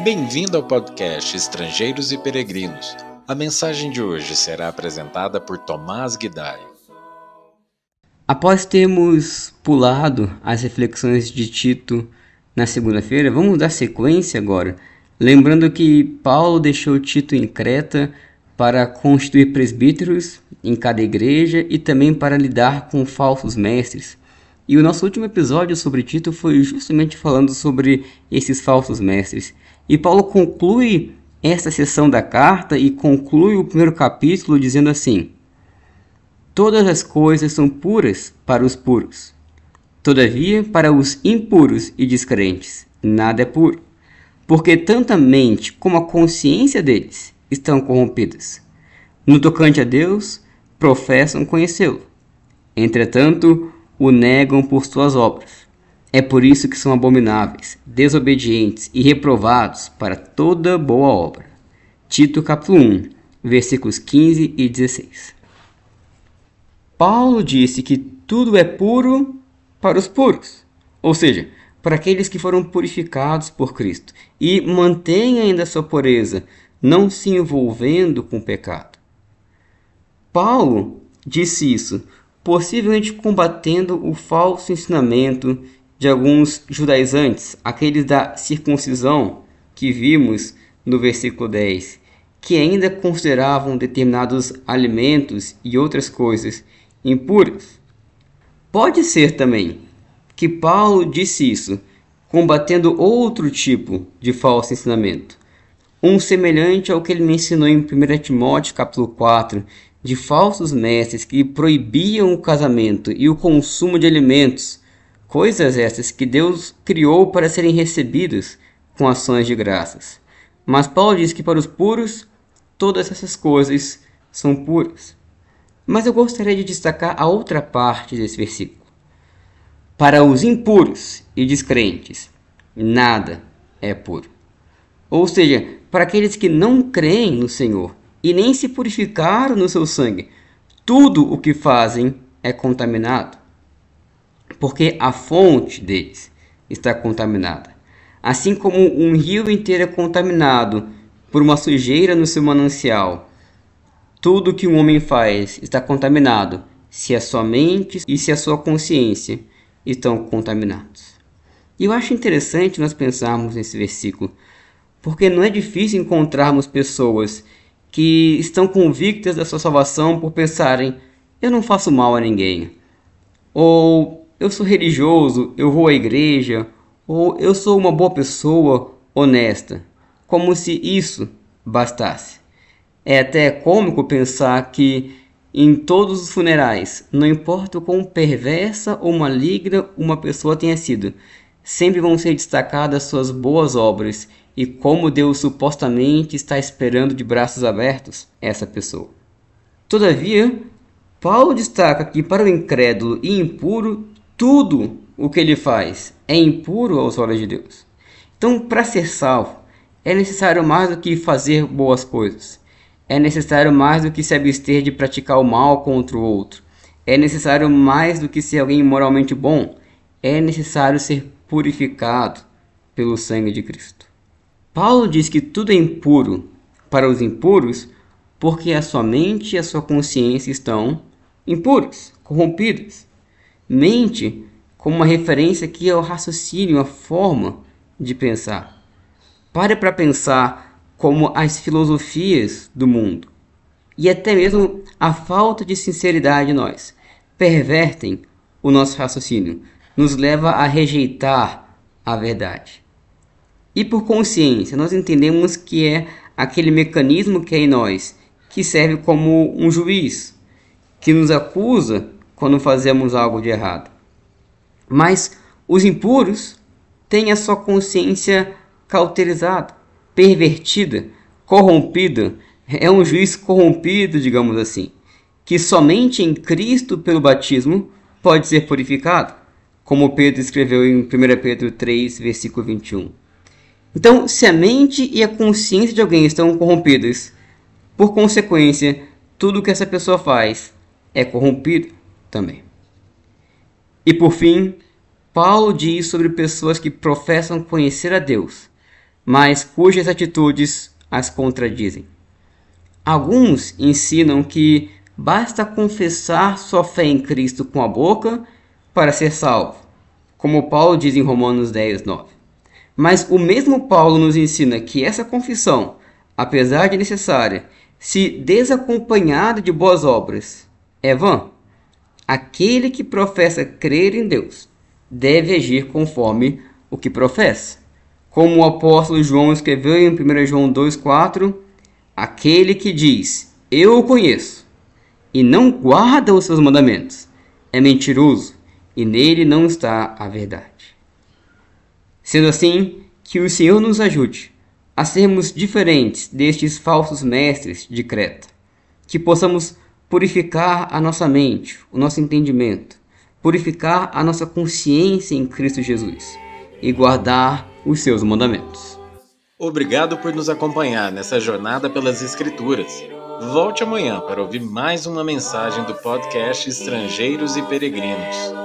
Bem-vindo ao podcast Estrangeiros e Peregrinos. A mensagem de hoje será apresentada por Tomás Guidai. Após termos pulado as reflexões de Tito na segunda-feira, vamos dar sequência agora, lembrando que Paulo deixou Tito em Creta para constituir presbíteros em cada igreja e também para lidar com falsos mestres. E o nosso último episódio sobre Tito foi justamente falando sobre esses falsos mestres. E Paulo conclui esta seção da carta e conclui o primeiro capítulo dizendo assim: todas as coisas são puras para os puros. Todavia, para os impuros e descrentes, nada é puro, porque tanto a mente como a consciência deles estão corrompidas. No tocante a Deus, professam conhecê-lo. Entretanto, o negam por suas obras. É por isso que são abomináveis, desobedientes e reprovados para toda boa obra. Tito capítulo 1, versículos 15 e 16. Paulo disse que tudo é puro para os puros, ou seja, para aqueles que foram purificados por Cristo e mantêm ainda sua pureza, não se envolvendo com o pecado. Paulo disse isso, possivelmente combatendo o falso ensinamento de alguns judaizantes, aqueles da circuncisão que vimos no versículo 10, que ainda consideravam determinados alimentos e outras coisas impuras. Pode ser também que Paulo disse isso, combatendo outro tipo de falso ensinamento, um semelhante ao que ele mencionou em 1 Timóteo capítulo 4, de falsos mestres que proibiam o casamento e o consumo de alimentos, coisas essas que Deus criou para serem recebidas com ações de graças. Mas Paulo diz que para os puros, todas essas coisas são puras. Mas eu gostaria de destacar a outra parte desse versículo. Para os impuros e descrentes, nada é puro. Ou seja, para aqueles que não creem no Senhor e nem se purificaram no seu sangue, tudo o que fazem é contaminado, porque a fonte deles está contaminada. Assim como um rio inteiro é contaminado por uma sujeira no seu manancial, tudo que um homem faz está contaminado se a sua mente e se a sua consciência estão contaminados. E eu acho interessante nós pensarmos nesse versículo, porque não é difícil encontrarmos pessoas que estão convictas da sua salvação por pensarem: eu não faço mal a ninguém, ou eu sou religioso, eu vou à igreja, ou eu sou uma boa pessoa, honesta, como se isso bastasse. É até cômico pensar que em todos os funerais, não importa o quão perversa ou maligna uma pessoa tenha sido, sempre vão ser destacadas suas boas obras e como Deus supostamente está esperando de braços abertos essa pessoa. Todavia, Paulo destaca que para o incrédulo e impuro, tudo o que ele faz é impuro aos olhos de Deus. Então, para ser salvo, é necessário mais do que fazer boas coisas. É necessário mais do que se abster de praticar o mal contra o outro. É necessário mais do que ser alguém moralmente bom. É necessário ser purificado pelo sangue de Cristo. Paulo diz que tudo é impuro para os impuros porque a sua mente e a sua consciência estão impuras, corrompidas. Mente como uma referência aqui ao raciocínio, a forma de pensar. Pare para pensar como as filosofias do mundo e até mesmo a falta de sinceridade em nós pervertem o nosso raciocínio, nos leva a rejeitar a verdade. E por consciência, nós entendemos que é aquele mecanismo que é em nós, que serve como um juiz, que nos acusa quando fazemos algo de errado. Mas os impuros têm a sua consciência cauterizada, pervertida, corrompida. É um juiz corrompido, digamos assim, que somente em Cristo, pelo batismo, pode ser purificado, como Pedro escreveu em 1 Pedro 3, versículo 21. Então, se a mente e a consciência de alguém estão corrompidas, por consequência, tudo que essa pessoa faz é corrompido também. E por fim, Paulo diz sobre pessoas que professam conhecer a Deus, mas cujas atitudes as contradizem. Alguns ensinam que basta confessar sua fé em Cristo com a boca para ser salvo, como Paulo diz em Romanos 10:9. Mas o mesmo Paulo nos ensina que essa confissão, apesar de necessária, se desacompanhada de boas obras, é vã. Aquele que professa crer em Deus deve agir conforme o que professa. Como o apóstolo João escreveu em 1 João 2,4, aquele que diz, eu o conheço, e não guarda os seus mandamentos, é mentiroso, e nele não está a verdade. Sendo assim, que o Senhor nos ajude a sermos diferentes destes falsos mestres de Creta, que possamos purificar a nossa mente, o nosso entendimento, purificar a nossa consciência em Cristo Jesus e guardar os seus mandamentos. Obrigado por nos acompanhar nessa jornada pelas Escrituras. Volte amanhã para ouvir mais uma mensagem do podcast Estrangeiros e Peregrinos.